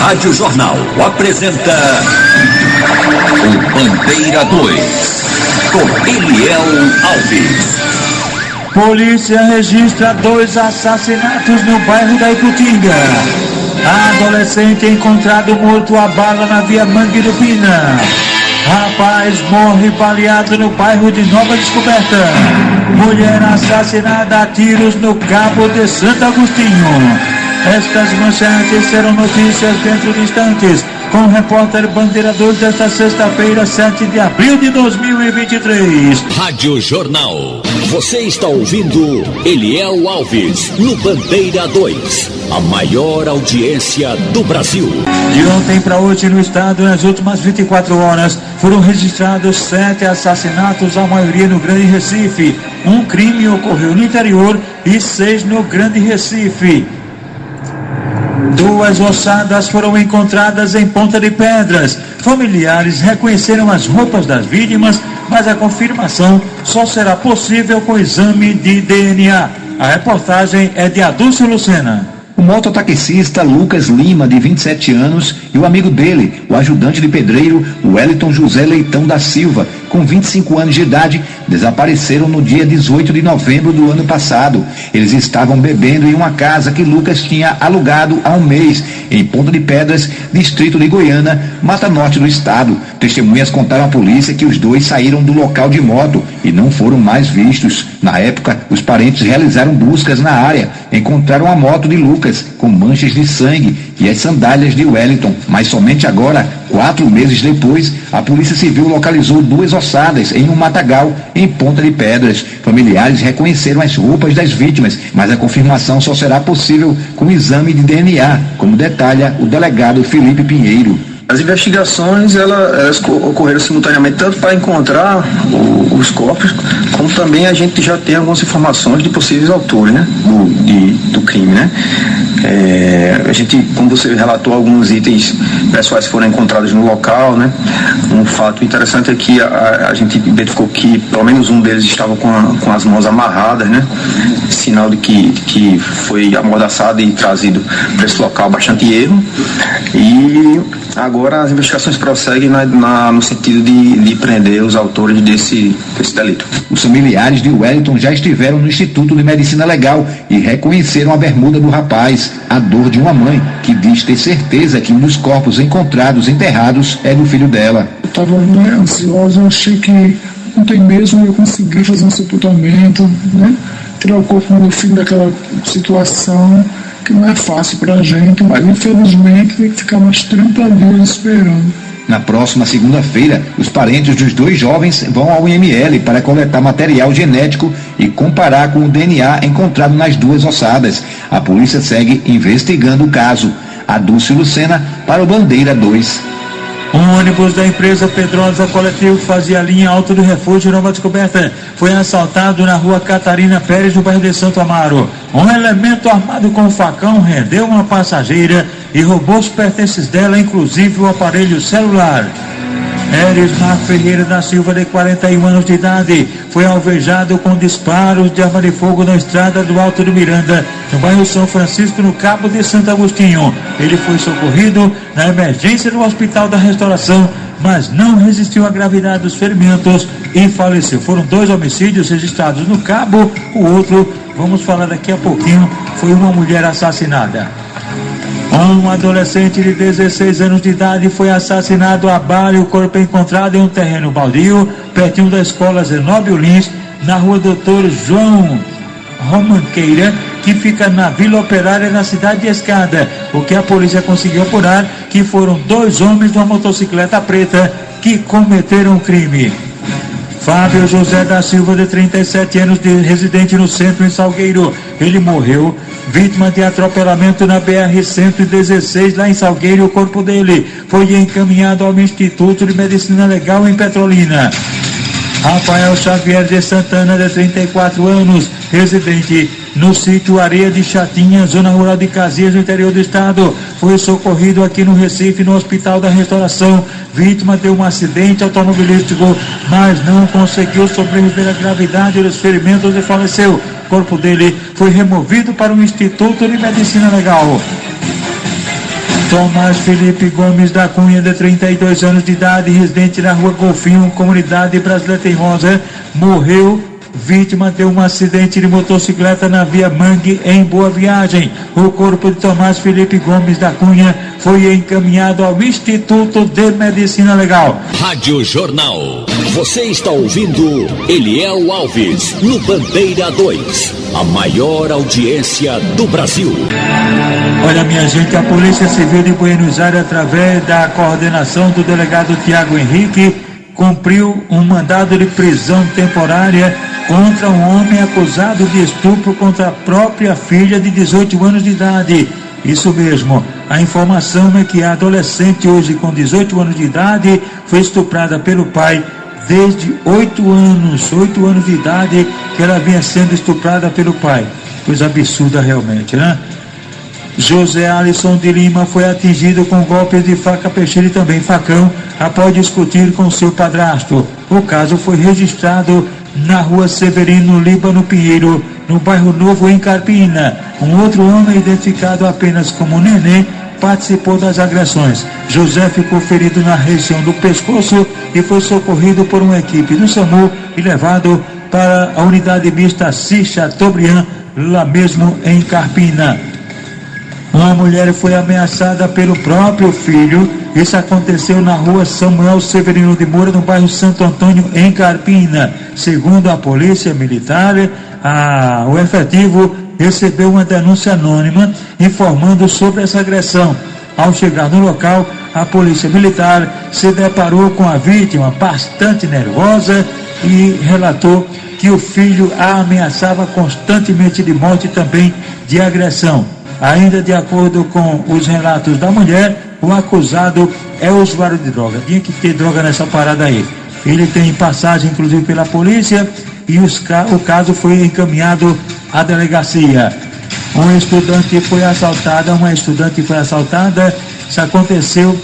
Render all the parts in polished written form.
Rádio Jornal apresenta o Bandeira 2, com Eliel Alves. Polícia registra 2 assassinatos no bairro da Iputinga. Adolescente encontrado morto a bala na via Mangue do Pina. Rapaz morre baleado no bairro de Nova Descoberta. Mulher assassinada a tiros no Cabo de Santo Agostinho. Estas manchetes serão notícias dentro de instantes, com o repórter Bandeira 2 desta sexta-feira, 7 de abril de 2023. Rádio Jornal. Você está ouvindo Eliel Alves no Bandeira 2, a maior audiência do Brasil. De ontem para hoje no estado, nas últimas 24 horas, foram registrados 7 assassinatos, a maioria no Grande Recife. Um crime ocorreu no interior e 6 no Grande Recife. 2 ossadas foram encontradas em Ponta de Pedras. Familiares reconheceram as roupas das vítimas, mas a confirmação só será possível com exame de DNA. A reportagem é de Adúlcio Lucena. O mototaxista Lucas Lima, de 27 anos, e o amigo dele, o ajudante de pedreiro, Wellington José Leitão da Silva, com 25 anos de idade, desapareceram no dia 18 de novembro do ano passado. Eles estavam bebendo em uma casa que Lucas tinha alugado há um mês, em Ponta de Pedras, distrito de Goiânia, Mata Norte do estado. Testemunhas contaram à polícia que os dois saíram do local de moto e não foram mais vistos. Na época, os parentes realizaram buscas na área, encontraram a moto de Lucas com manchas de sangue e as sandálias de Wellington, mas somente agora, 4 meses depois, a Polícia Civil localizou 2 ossadas em um matagal em Ponta de Pedras. Familiares reconheceram as roupas das vítimas, mas a confirmação só será possível com exame de DNA, como detalha o delegado Felipe Pinheiro. As investigações elas ocorreram simultaneamente tanto para encontrar os corpos, como também a gente já tem algumas informações de possíveis autores, né, do crime, né? A gente, como você relatou, alguns itens pessoais foram encontrados no local, né? Um fato interessante é que a gente identificou que pelo menos um deles estava com as mãos amarradas, né? Sinal de que foi amordaçado e trazido para esse local, bastante erro. E agora as investigações prosseguem no sentido de prender os autores desse delito. Os familiares de Wellington já estiveram no Instituto de Medicina Legal e reconheceram a bermuda do rapaz, a dor de uma mãe que diz ter certeza que um dos corpos encontrados enterrados é do filho dela. Eu estava ansiosa, eu achei que ontem mesmo eu consegui fazer um sepultamento, né? Tirar o corpo do meu filho daquela situação que não é fácil para a gente, mas infelizmente tem que ficar mais 30 dias esperando. Na próxima segunda-feira, os parentes dos 2 jovens vão ao IML para coletar material genético e comparar com o DNA encontrado nas 2 ossadas. A polícia segue investigando o caso. Adúlcio Lucena para o Bandeira 2. Um ônibus da empresa Pedrosa Coletivo que fazia a linha Alto do Refúgio Nova Descoberta foi assaltado na rua Catarina Pérez, no bairro de Santo Amaro. Um elemento armado com facão rendeu uma passageira e roubou os pertences dela, inclusive o aparelho celular. Erismar Ferreira da Silva, de 41 anos de idade, foi alvejado com disparos de arma de fogo na estrada do Alto do Miranda, no bairro São Francisco, no Cabo de Santo Agostinho. Ele foi socorrido na emergência do Hospital da Restauração, mas não resistiu à gravidade dos ferimentos e faleceu. Foram 2 homicídios registrados no Cabo. O outro, vamos falar daqui a pouquinho, foi uma mulher assassinada. Um adolescente de 16 anos de idade foi assassinado a bala e o corpo é encontrado em um terreno baldio, pertinho da escola Zenóbio Lins, na rua Doutor João Romanqueira, que fica na Vila Operária, na cidade de Escada. O que a polícia conseguiu apurar que foram 2 homens de uma motocicleta preta que cometeram o crime. Fábio José da Silva, de 37 anos, residente no centro, em Salgueiro. Ele morreu vítima de atropelamento na BR-116, lá em Salgueiro. O corpo dele foi encaminhado ao Instituto de Medicina Legal em Petrolina. Rafael Xavier de Santana, de 34 anos, residente no sítio Areia de Chatinha, zona rural de Caxias, no interior do estado, foi socorrido aqui no Recife, no Hospital da Restauração, vítima de um acidente automobilístico, mas não conseguiu sobreviver à gravidade dos ferimentos e faleceu. O corpo dele foi removido para o Instituto de Medicina Legal. Tomás Felipe Gomes da Cunha, de 32 anos de idade, residente na rua Golfinho, comunidade Brasileira Teimosa, morreu vítima de um acidente de motocicleta na via Mangue, em Boa Viagem. O corpo de Tomás Felipe Gomes da Cunha foi encaminhado ao Instituto de Medicina Legal. Rádio Jornal. Você está ouvindo Eliel Alves, no Bandeira 2. A maior audiência do Brasil. Olha, minha gente, a Polícia Civil de Buenos Aires, através da coordenação do delegado Tiago Henrique, cumpriu um mandado de prisão temporária contra um homem acusado de estupro contra a própria filha de 18 anos de idade. Isso mesmo, a informação é que a adolescente, hoje com 18 anos de idade, foi estuprada pelo pai desde 8 anos de idade, que ela vinha sendo estuprada pelo pai. Coisa absurda realmente, né? José Alisson de Lima foi atingido com golpes de faca peixeira e também facão após discutir com seu padrasto. O caso foi registrado na rua Severino Líbano Pinheiro, no bairro Novo, em Carpina. Um outro homem, identificado apenas como Nenê, participou das agressões. José ficou ferido na região do pescoço e foi socorrido por uma equipe do SAMU e levado para a unidade mista Assis Chateaubriand, lá mesmo em Carpina. Uma mulher foi ameaçada pelo próprio filho. Isso aconteceu na rua Samuel Severino de Moura, no bairro Santo Antônio, em Carpina. Segundo a polícia militar, o efetivo recebeu uma denúncia anônima informando sobre essa agressão. Ao chegar no local, a polícia militar se deparou com a vítima bastante nervosa e relatou que o filho a ameaçava constantemente de morte e também de agressão. Ainda de acordo com os relatos da mulher, o acusado é usuário de droga. Tinha que ter droga nessa parada aí. Ele tem passagem, inclusive, pela polícia, e o caso foi encaminhado à delegacia. Uma estudante foi assaltada. Isso aconteceu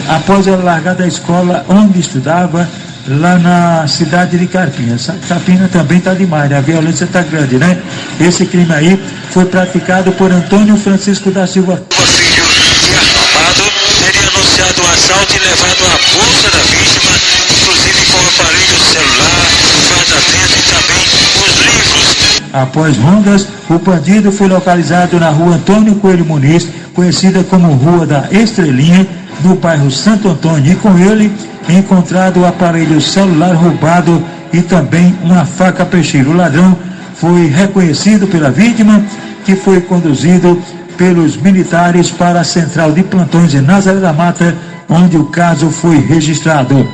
após ela largar da escola onde estudava, lá na cidade de Carpina. Carpina também está demais, né? A violência está grande, né? Esse crime aí foi praticado por Antônio Francisco da Silva. O filho de armado teria anunciado um assalto e levado a bolsa da vítima, inclusive com o aparelho celular, o fardamento e também os livros. Após rondas, o bandido foi localizado na rua Antônio Coelho Muniz, conhecida como Rua da Estrelinha, no bairro Santo Antônio, e com ele encontrado o aparelho celular roubado e também uma faca peixeira. O ladrão foi reconhecido pela vítima, que foi conduzido pelos militares para a central de plantões em Nazaré da Mata, onde o caso foi registrado.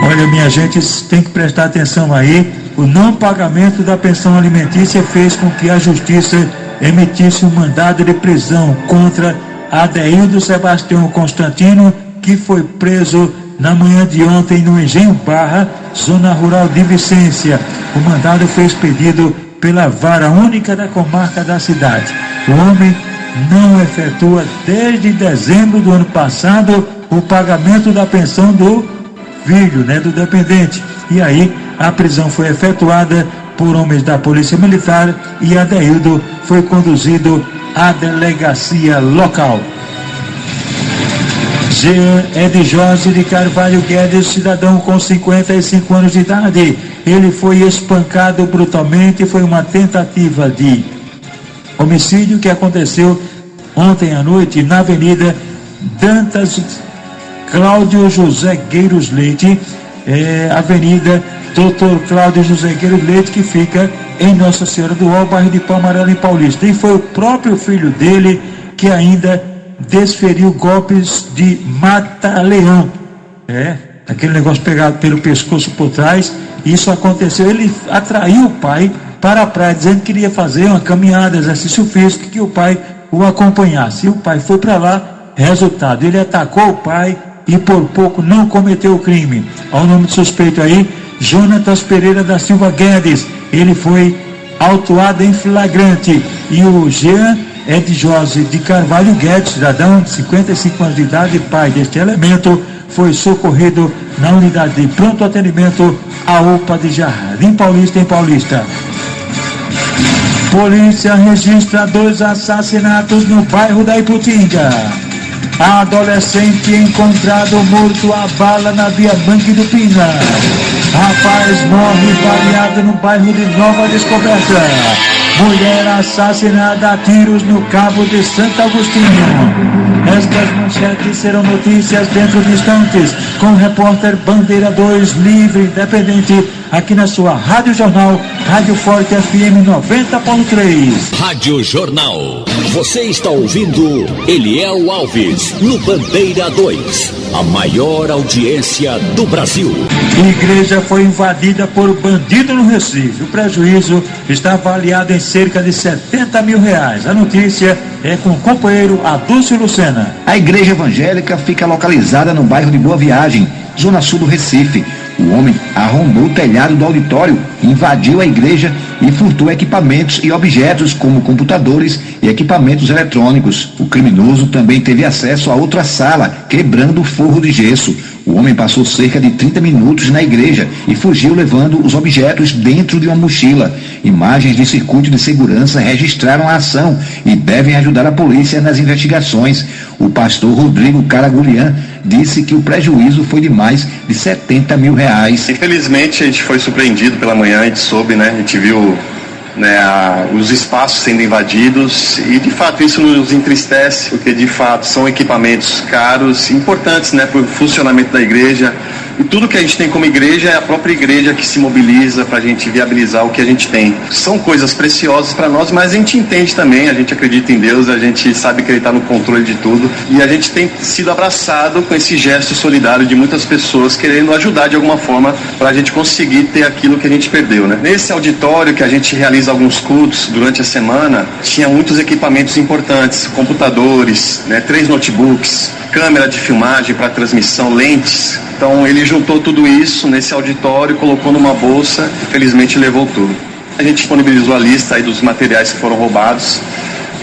Olha, minha gente, tem que prestar atenção aí. O não pagamento da pensão alimentícia fez com que a justiça emitisse um mandado de prisão contra Adeildo Sebastião Constantino, que foi preso na manhã de ontem no Engenho Barra, zona rural de Vicência. O mandado foi expedido pela vara única da comarca da cidade. O homem não efetua desde dezembro do ano passado o pagamento da pensão do filho, né, do dependente. E aí a prisão foi efetuada por homens da Polícia Militar e Adeildo foi conduzido à delegacia local. Jean Edjose de Carvalho Guedes, cidadão com 55 anos de idade. Ele foi espancado brutalmente. Foi uma tentativa de homicídio que aconteceu ontem à noite na Avenida Dantas Cláudio José Gueiros Leite, Avenida Dr. Cláudio José Gueiros Leite, que fica em Nossa Senhora do Ó, bairro de Palmarela, em Paulista. E foi o próprio filho dele que ainda desferiu golpes de mata-leão. Aquele negócio pegado pelo pescoço por trás. Isso aconteceu. Ele atraiu o pai para a praia, dizendo que queria fazer uma caminhada, exercício físico, que o pai o acompanhasse. E o pai foi para lá. Resultado, ele atacou o pai e por pouco não cometeu o crime. Ao nome do suspeito aí, Jonatas Pereira da Silva Guedes. Ele foi autuado em flagrante. E o Jean Edjose de Carvalho Guedes, cidadão de 55 anos de idade, pai deste elemento, foi socorrido na unidade de pronto atendimento, a UPA de Jardim Paulista, em Paulista. Polícia registra 2 assassinatos no bairro da Iputinga. Adolescente encontrado morto a bala na Via Mangue do Pina. Rapaz morre baleado no bairro de Nova Descoberta. Mulher assassinada a tiros no Cabo de Santo Agostinho. Estas manchetes serão notícias dentro de instantes, com o repórter Bandeira 2 livre, independente, aqui na sua Rádio Jornal, Rádio Forte FM 90.3. Rádio Jornal. Você está ouvindo Eliel Alves, no Bandeira 2, a maior audiência do Brasil. Igreja foi invadida por bandido no Recife. O prejuízo está avaliado em cerca de R$70 mil. A notícia é com o companheiro Adúcio Lucena. A igreja evangélica fica localizada no bairro de Boa Viagem, zona sul do Recife. O homem arrombou o telhado do auditório, invadiu a igreja e furtou equipamentos e objetos como computadores e equipamentos eletrônicos. O criminoso também teve acesso a outra sala, quebrando o forro de gesso. O homem passou cerca de 30 minutos na igreja e fugiu levando os objetos dentro de uma mochila. Imagens de circuito de segurança registraram a ação e devem ajudar a polícia nas investigações. O pastor Rodrigo Caragulian disse que o prejuízo foi de mais de R$70 mil. Infelizmente a gente foi surpreendido pela manhã, a gente soube, né? A gente viu os espaços sendo invadidos e de fato isso nos entristece, porque de fato são equipamentos caros, importantes, né, para o funcionamento da igreja, e tudo que a gente tem como igreja é a própria igreja que se mobiliza para a gente viabilizar o que a gente tem. São coisas preciosas para nós, mas a gente entende também, a gente acredita em Deus, a gente sabe que Ele está no controle de tudo, e a gente tem sido abraçado com esse gesto solidário de muitas pessoas querendo ajudar de alguma forma para a gente conseguir ter aquilo que a gente perdeu, né? Nesse auditório que a gente realiza alguns cultos durante a semana, tinha muitos equipamentos importantes, computadores, 3 notebooks, câmera de filmagem para transmissão, lentes. Então ele juntou tudo isso nesse auditório, colocou numa bolsa e felizmente levou tudo. A gente disponibilizou a lista aí dos materiais que foram roubados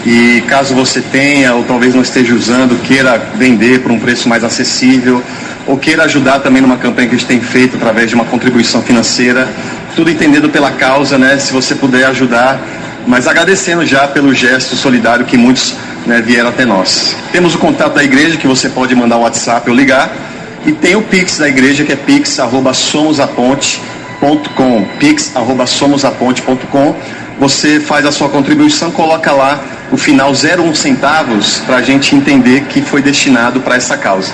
e caso você tenha ou talvez não esteja usando, queira vender por um preço mais acessível ou queira ajudar também numa campanha que a gente tem feito através de uma contribuição financeira, tudo entendendo pela causa, se você puder ajudar, mas agradecendo já pelo gesto solidário que muitos vieram até nós. Temos o contato da igreja que você pode mandar um WhatsApp ou ligar, e tem o Pix da igreja que é pix@somosaponte.com, pix@somosaponte.com. Você faz a sua contribuição, coloca lá o final 0,1 centavos para a gente entender que foi destinado para essa causa.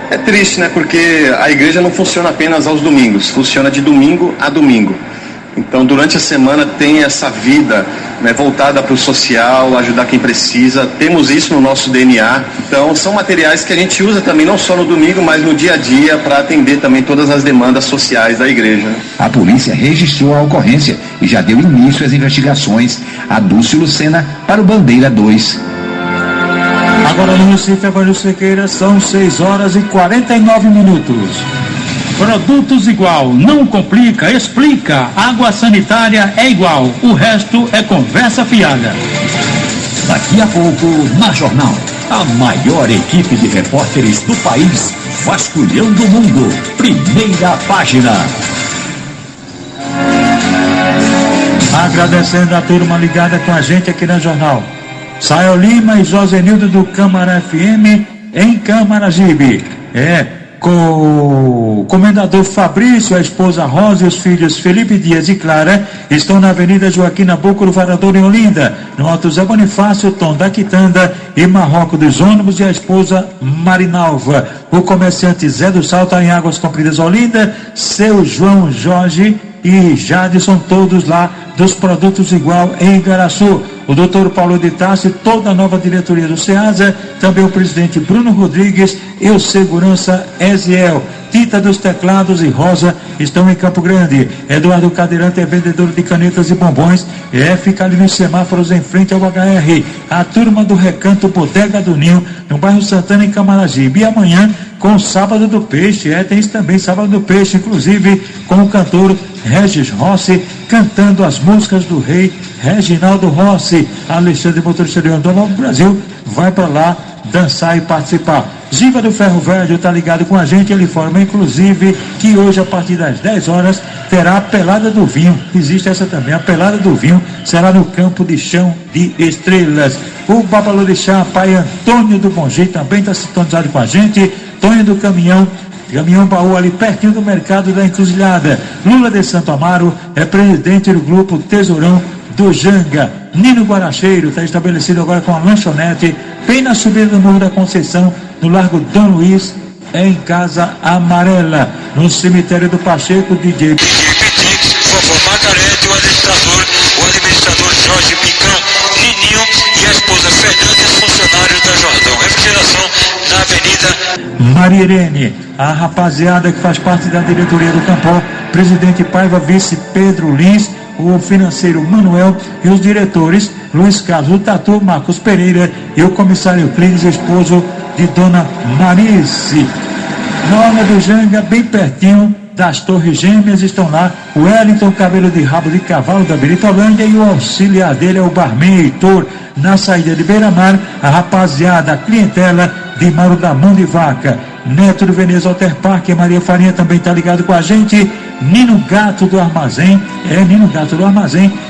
É triste, porque a igreja não funciona apenas aos domingos, funciona de domingo a domingo. Então, durante a semana tem essa vida voltada para o social, ajudar quem precisa. Temos isso no nosso DNA. Então, são materiais que a gente usa também, não só no domingo, mas no dia a dia, para atender também todas as demandas sociais da igreja. A polícia registrou a ocorrência e já deu início às investigações. Adúcio Lucena para o Bandeira 2. Agora no Recife, Evangelho Sequeira, são 6h49. Produtos igual, não complica, explica. Água sanitária é igual, o resto é conversa fiada. Daqui a pouco, na Jornal, a maior equipe de repórteres do país, vasculhando o mundo. Primeira página. Agradecendo a turma ligada com a gente aqui na Jornal. Sael Lima e Josenildo do Câmara FM em Camaragibe. O comendador Fabrício, a esposa Rosa e os filhos Felipe Dias e Clara estão na Avenida Joaquim Nabuco, no Varador, em Olinda, no Alto Zé Bonifácio, Tom da Quitanda e Marroco dos Ônibus, e a esposa Marinalva. O comerciante Zé do Sal está em Águas Compridas, Olinda, seu João Jorge e Jadson, todos lá dos Produtos Igual em Igaraçu. O doutor Paulo de Tassi, toda a nova diretoria do SEASA, também o presidente Bruno Rodrigues e o segurança Eziel. Tita dos Teclados e Rosa estão em Campo Grande. Eduardo Cadeirante é vendedor de canetas e bombons. Fica ali nos semáforos em frente ao HR. A turma do Recanto Bodega do Ninho, no bairro Santana, em Camaragibe. E amanhã, com o Sábado do Peixe. Tem isso também, Sábado do Peixe, inclusive com o cantor Regis Rossi, cantando as músicas do rei Reginaldo Rossi. Alexandre, motorista de Rondônia, do Brasil, vai para lá dançar e participar. Giba do Ferro Velho está ligado com a gente, ele informa inclusive que hoje a partir das 10 horas terá a Pelada do Vinho, existe essa também, a Pelada do Vinho será no Campo de Chão de Estrelas. O Babalorixá, pai Antônio do Bom Jeito também está sintonizado com a gente, Tonho do Caminhão Baú ali pertinho do mercado da Encruzilhada. Lula de Santo Amaro é presidente do grupo Tesourão do Janga. Nino Guaracheiro está estabelecido agora com a lanchonete bem na subida do Morro da Conceição, no Largo Dom Luiz, em Casa Amarela. No cemitério do Pacheco, DJ Pitix, Vovó Margarete, o administrador Jorge Picão, Nininho e a esposa Fernandes, funcionários da Jordão. Refrigeração na Avenida Maria Irene, a rapaziada que faz parte da diretoria do Campó, presidente Paiva, vice Pedro Lins, o financeiro Manuel e os diretores Luiz Carlos, o Tatu, Marcos Pereira e o comissário Clínis, esposo de Dona Marice. Na hora do Janga, bem pertinho das Torres Gêmeas, estão lá o Wellington, cabelo de rabo de cavalo da Beritolândia, e o auxiliar dele é o barman Heitor. Na saída de Beira-Mar, a rapaziada, a clientela de Mauro da Mão de Vaca. Neto do Veneza Alter Parque, Maria Farinha também está ligado com a gente. Nino Gato do Armazém,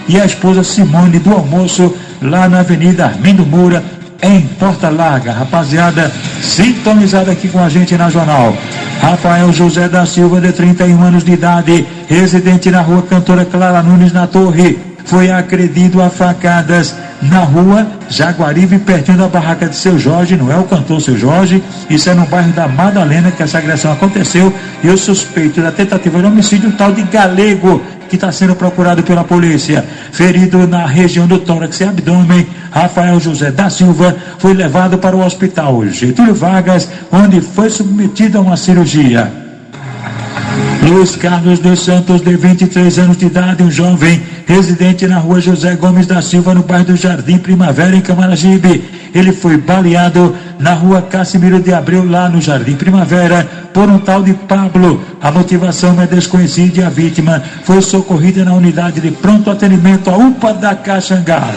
e a esposa Simone do Almoço, lá na Avenida Armindo Moura, em Porta Larga. Rapaziada sintonizada aqui com a gente na Jornal. Rafael José da Silva, de 31 anos de idade, residente na rua Cantora Clara Nunes, na Torre, foi agredido a facadas na rua Jaguaribe, pertinho da barraca de Seu Jorge. Não é o cantor Seu Jorge, isso é no bairro da Madalena que essa agressão aconteceu, e o suspeito da tentativa de homicídio, o tal de Galego, que está sendo procurado pela polícia. Ferido na região do tórax e abdômen, Rafael José da Silva foi levado para o hospital Getúlio Vargas, onde foi submetido a uma cirurgia. Luiz Carlos dos Santos, de 23 anos de idade, um jovem residente na rua José Gomes da Silva, no bairro do Jardim Primavera, em Camaragibe. Ele foi baleado na rua Cassimiro de Abreu, lá no Jardim Primavera, por um tal de Pablo. A motivação é desconhecida e a vítima foi socorrida na unidade de pronto atendimento, a UPA da Caxangá.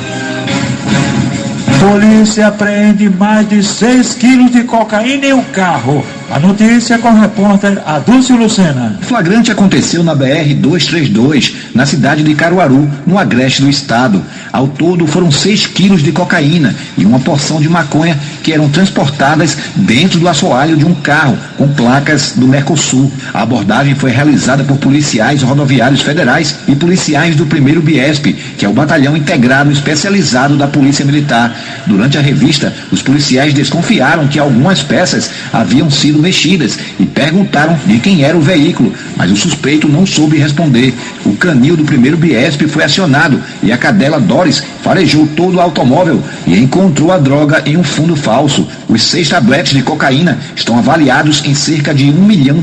Polícia apreende mais de 6 quilos de cocaína em um carro. A notícia é com o repórter Adúlcio Lucena. O flagrante aconteceu na BR-232, na cidade de Caruaru, no agreste do estado. Ao todo foram 6 quilos de cocaína e uma porção de maconha que eram transportadas dentro do assoalho de um carro com placas do Mercosul. A abordagem foi realizada por policiais rodoviários federais e policiais do 1º BIESP, que é o batalhão integrado especializado da Polícia Militar. Durante a revista, os policiais desconfiaram que algumas peças haviam sido mexidas e perguntaram de quem era o veículo, mas o suspeito não soube responder. O canil do 1º BIESP foi acionado e a cadela Doris farejou todo o automóvel e encontrou a droga em um fundo falso. Os 6 tabletes de cocaína estão avaliados em cerca de R$1 milhão.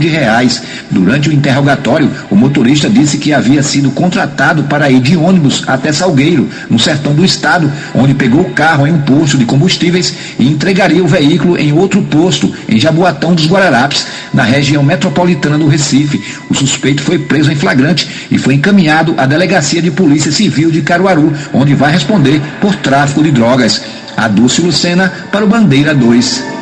Durante o interrogatório, o motorista disse que havia sido contratado para ir de ônibus até Salgueiro, no sertão do estado, onde pegou o carro em um posto de combustíveis e entregaria o veículo em outro posto, em Jaboatão dos Guararapes, na região metropolitana do Recife. O suspeito foi preso em flagrante e foi encaminhado à Delegacia de Polícia Civil de Caruaru, onde vai responder por tráfico de drogas. Adúlcio Lucena para o Bandeira 2.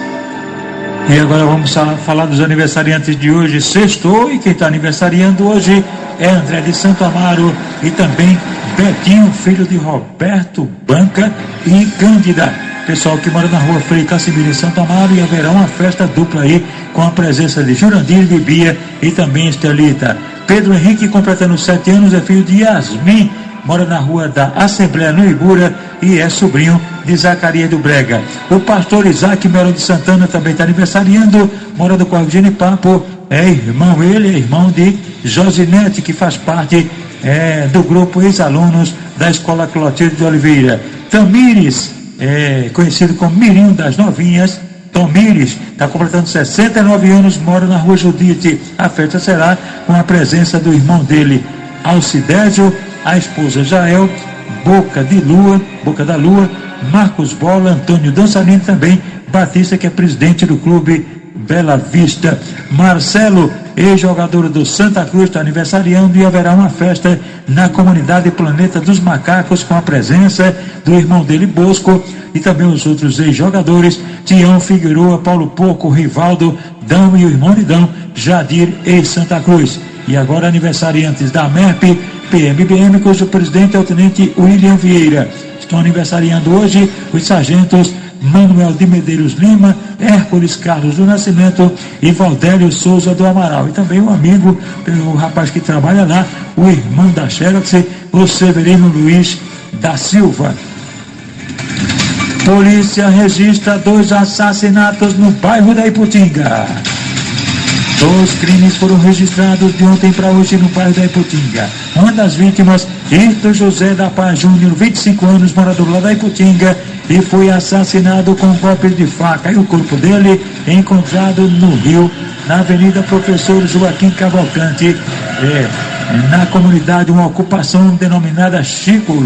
E agora vamos falar dos aniversariantes de hoje, sextou, e quem está aniversariando hoje é André de Santo Amaro e também Betinho, filho de Roberto Banca e Cândida. Pessoal que mora na rua Frei Cassimiro em Santo Amaro, e haverá uma festa dupla aí com a presença de Jurandir, de Bia e também Estelita. Pedro Henrique, completando 7 anos, é filho de Yasmin, mora na rua da Assembleia no Ibura e é sobrinho de Zacarias do Brega. O pastor Isaac Melo de Santana também está aniversariando, mora do Corvo Genipapo, é irmão de Josinete, que faz parte do grupo ex-alunos da Escola Clotilde de Oliveira. Tamires, conhecido como Mirinho das Novinhas, Tomires, está completando 69 anos, mora na rua Judite. A festa será com a presença do irmão dele, Alcidésio, a esposa Jael, Boca da Lua, Marcos Bola, Antônio Dançarino, também Batista, que é presidente do clube Bela Vista. Marcelo, ex-jogador do Santa Cruz, está aniversariando e haverá uma festa na comunidade Planeta dos Macacos com a presença do irmão dele, Bosco, e também os outros ex-jogadores, Tião Figueroa, Paulo Porco, Rivaldo, Dão e o irmão de Dão, Jadir, ex-Santa Cruz. E agora aniversariantes da MERP, PMBM, cujo presidente é o tenente William Vieira. Estão aniversariando hoje os sargentos Manuel de Medeiros Lima, Hércules Carlos do Nascimento e Valdélio Souza do Amaral. E também um amigo, o rapaz que trabalha lá, o irmão da Xerox, o Severino Luiz da Silva. Polícia registra 2 assassinatos no bairro da Iputinga. 2 crimes foram registrados de ontem para hoje no bairro da Iputinga. Uma das vítimas, Ito José da Paz Júnior, 25 anos, morador lá da Iputinga, e foi assassinado com golpes de faca. E o corpo dele encontrado no rio, na Avenida Professor Joaquim Cavalcante, na comunidade, uma ocupação denominada Chico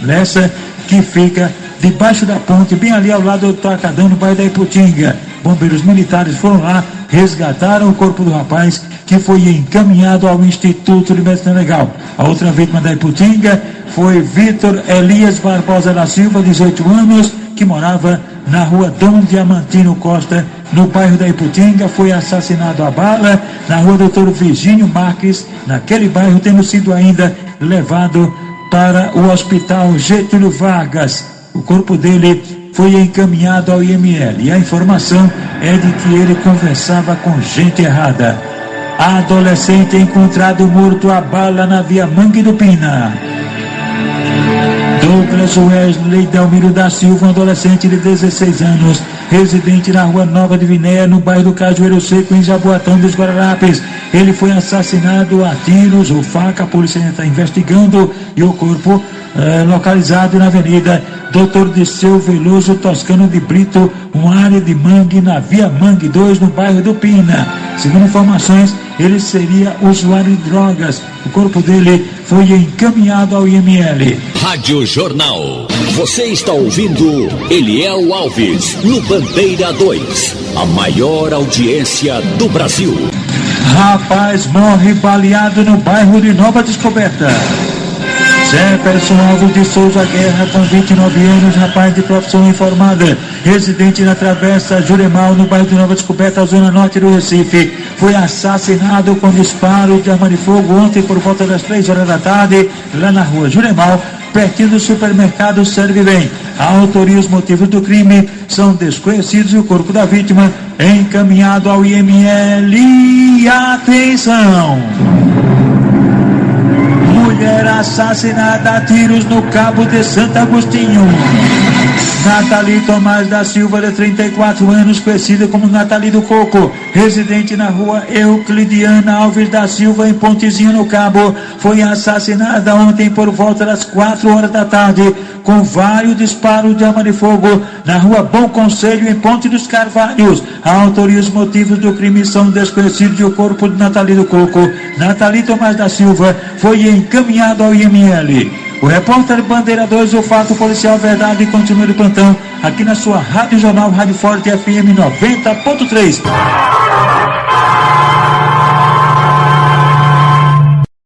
Lessa, que fica debaixo da ponte, bem ali ao lado do Tacadão, no bairro da Iputinga. Bombeiros militares foram lá, resgataram o corpo do rapaz, que foi encaminhado ao Instituto de Medicina Legal. A outra vítima da Iputinga foi Vitor Elias Barbosa da Silva, 18 anos, que morava na rua Dom Diamantino Costa, no bairro da Iputinga. Foi assassinado a bala na rua Doutor Virgínio Marques, naquele bairro, tendo sido ainda levado para o Hospital Getúlio Vargas. O corpo dele foi encaminhado ao IML e a informação é de que ele conversava com gente errada. Adolescente encontrado morto a bala na via Mangue do Pina. Douglas Wesley Delmiro da Silva, um adolescente de 16 anos, residente na rua Nova de Vinéia, no bairro do Cajueiro Seco, em Jaboatão dos Guararapes. Ele foi assassinado a tiros ou faca, a polícia está investigando, e o corpo localizado na Avenida Doutor Disseu Veloso Toscano de Brito, uma área de mangue na via Mangue 2, no bairro do Pina. Segundo informações, ele seria usuário de drogas. O corpo dele foi encaminhado ao IML. Rádio Jornal. Você está ouvindo Eliel Alves, no Bandeira 2. A maior audiência do Brasil. Rapaz morre baleado no bairro de Nova Descoberta. Jefferson Alves de Souza Guerra, com 29 anos, rapaz de profissão informada, residente na Travessa Juremal, no bairro de Nova Descoberta, zona norte do Recife, foi assassinado com disparo de arma de fogo ontem por volta das 3 horas da tarde, lá na rua Juremal, pertinho do supermercado Serve Bem. A autoria e os motivos do crime são desconhecidos e o corpo da vítima é encaminhado ao IML. E atenção! Mulher assassinada a tiros no Cabo de Santo Agostinho. Nathalie Tomás da Silva, de 34 anos, conhecida como Nathalie do Coco, residente na rua Euclidiana Alves da Silva, em Pontezinho, no Cabo, foi assassinada ontem por volta das 4 horas da tarde, com vários disparos de arma de fogo, na rua Bom Conselho, em Ponte dos Carvalhos. A autoria e os motivos do crime são desconhecidos e o corpo de Nathalie do Coco, Nathalie Tomás da Silva, foi encaminhado ao IML. O repórter Bandeira 2, o fato policial verdade, continua de plantão aqui na sua Rádio Jornal, Rádio Forte FM 90.3.